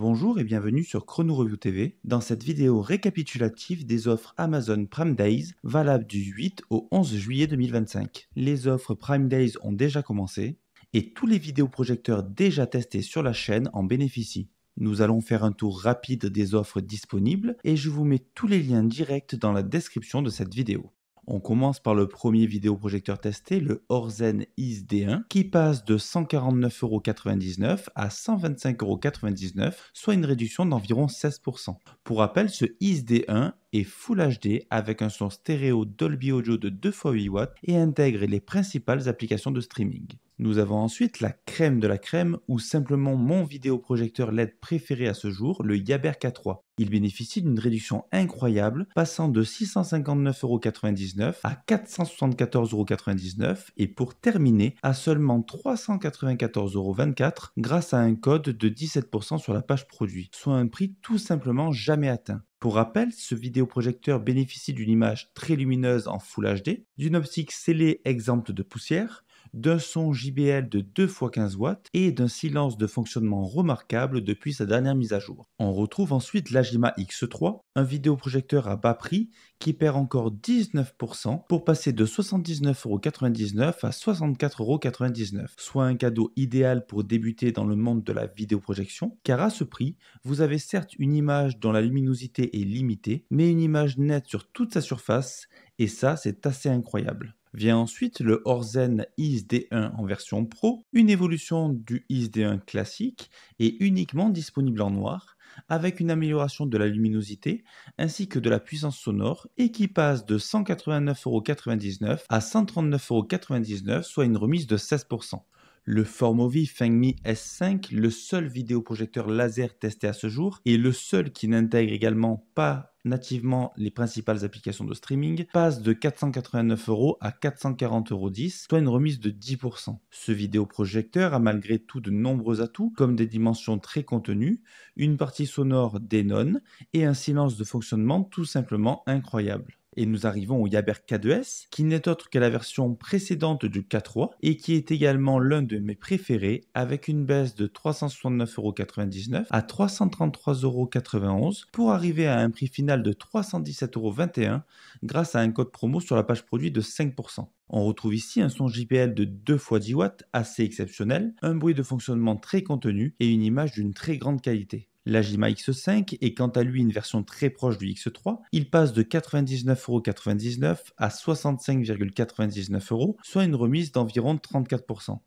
Bonjour et bienvenue sur Chrono Review TV dans cette vidéo récapitulative des offres Amazon Prime Days valables du 8 au 11 juillet 2025. Les offres Prime Days ont déjà commencé et tous les vidéoprojecteurs déjà testés sur la chaîne en bénéficient. Nous allons faire un tour rapide des offres disponibles et je vous mets tous les liens directs dans la description de cette vidéo. On commence par le premier vidéoprojecteur testé, le Orzen IS D1, qui passe de 149,99€ à 125,99€, soit une réduction d'environ 16%. Pour rappel, ce IS D1 est Full HD avec un son stéréo Dolby Audio de 2x8W et intègre les principales applications de streaming. Nous avons ensuite la crème de la crème ou simplement mon vidéoprojecteur LED préféré à ce jour, le Yaber K3. Il bénéficie d'une réduction incroyable, passant de 659,99€ à 474,99€ et pour terminer à seulement 394,24€ grâce à un code de 17% sur la page produit, soit un prix tout simplement jamais atteint. Pour rappel, ce vidéoprojecteur bénéficie d'une image très lumineuse en Full HD, d'une optique scellée exempte de poussière, d'un son JBL de 2x15W et d'un silence de fonctionnement remarquable depuis sa dernière mise à jour. On retrouve ensuite l'Agima X3, un vidéoprojecteur à bas prix qui perd encore 19% pour passer de 79,99€ à 64,99€, soit un cadeau idéal pour débuter dans le monde de la vidéoprojection, car à ce prix, vous avez certes une image dont la luminosité est limitée, mais une image nette sur toute sa surface, et ça c'est assez incroyable. Vient ensuite le Orzen IS D1 en version Pro, une évolution du IS D1 classique et uniquement disponible en noir, avec une amélioration de la luminosité ainsi que de la puissance sonore et qui passe de 189,99€ à 139,99€, soit une remise de 16%. Le Formovi Fengmi S5, le seul vidéoprojecteur laser testé à ce jour et le seul qui n'intègre également pas nativement les principales applications de streaming, passe de 489€ à 440,10€, soit une remise de 10%. Ce vidéoprojecteur a malgré tout de nombreux atouts, comme des dimensions très contenues, une partie sonore Denon et un silence de fonctionnement tout simplement incroyable. Et nous arrivons au Yaber K2S, qui n'est autre que la version précédente du K3 et qui est également l'un de mes préférés avec une baisse de 369,99€ à 333,91€ pour arriver à un prix final de 317,21€ grâce à un code promo sur la page produit de 5%. On retrouve ici un son JBL de 2x10W assez exceptionnel, un bruit de fonctionnement très contenu et une image d'une très grande qualité. L'Agima X5 est quant à lui une version très proche du X3, il passe de 99,99€ à 65,99€, soit une remise d'environ 34%.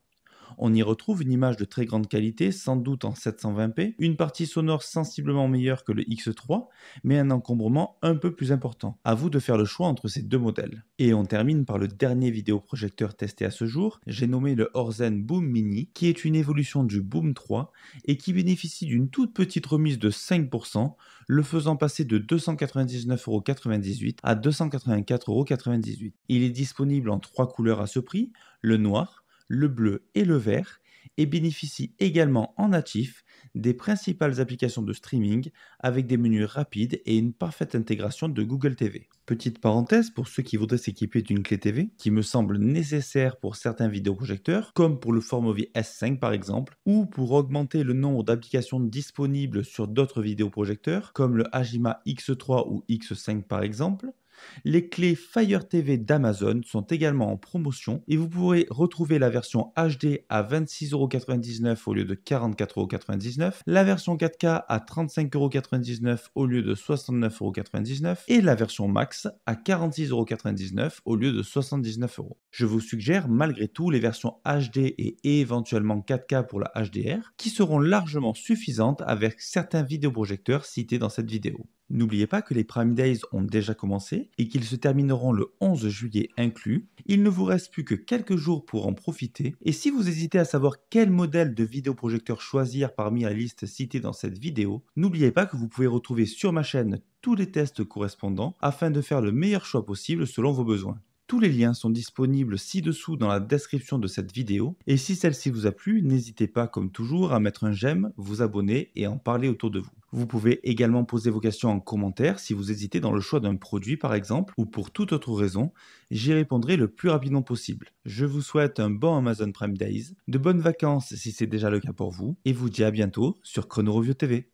On y retrouve une image de très grande qualité, sans doute en 720p, une partie sonore sensiblement meilleure que le X3, mais un encombrement un peu plus important. À vous de faire le choix entre ces deux modèles. Et on termine par le dernier vidéoprojecteur testé à ce jour, j'ai nommé le Orzen Boom Mini, qui est une évolution du Boom 3 et qui bénéficie d'une toute petite remise de 5%, le faisant passer de 299,98€ à 284,98€. Il est disponible en 3 couleurs à ce prix, le noir, le bleu et le vert, et bénéficie également en natif des principales applications de streaming avec des menus rapides et une parfaite intégration de Google TV. Petite parenthèse pour ceux qui voudraient s'équiper d'une clé TV, qui me semble nécessaire pour certains vidéoprojecteurs, comme pour le Formovi S5 par exemple, ou pour augmenter le nombre d'applications disponibles sur d'autres vidéoprojecteurs, comme le Agima X3 ou X5 par exemple. Les clés Fire TV d'Amazon sont également en promotion et vous pourrez retrouver la version HD à 26,99€ au lieu de 44,99€, la version 4K à 35,99€ au lieu de 69,99€ et la version Max à 46,99€ au lieu de 79€. Je vous suggère malgré tout les versions HD et éventuellement 4K pour la HDR qui seront largement suffisantes avec certains vidéoprojecteurs cités dans cette vidéo. N'oubliez pas que les Prime Days ont déjà commencé et qu'ils se termineront le 11 juillet inclus. Il ne vous reste plus que quelques jours pour en profiter. Et si vous hésitez à savoir quel modèle de vidéoprojecteur choisir parmi la liste citée dans cette vidéo, n'oubliez pas que vous pouvez retrouver sur ma chaîne tous les tests correspondants afin de faire le meilleur choix possible selon vos besoins. Tous les liens sont disponibles ci-dessous dans la description de cette vidéo et si celle-ci vous a plu, n'hésitez pas comme toujours à mettre un j'aime, vous abonner et en parler autour de vous. Vous pouvez également poser vos questions en commentaire si vous hésitez dans le choix d'un produit par exemple ou pour toute autre raison, j'y répondrai le plus rapidement possible. Je vous souhaite un bon Amazon Prime Days, de bonnes vacances si c'est déjà le cas pour vous et vous dis à bientôt sur Chrono Review TV.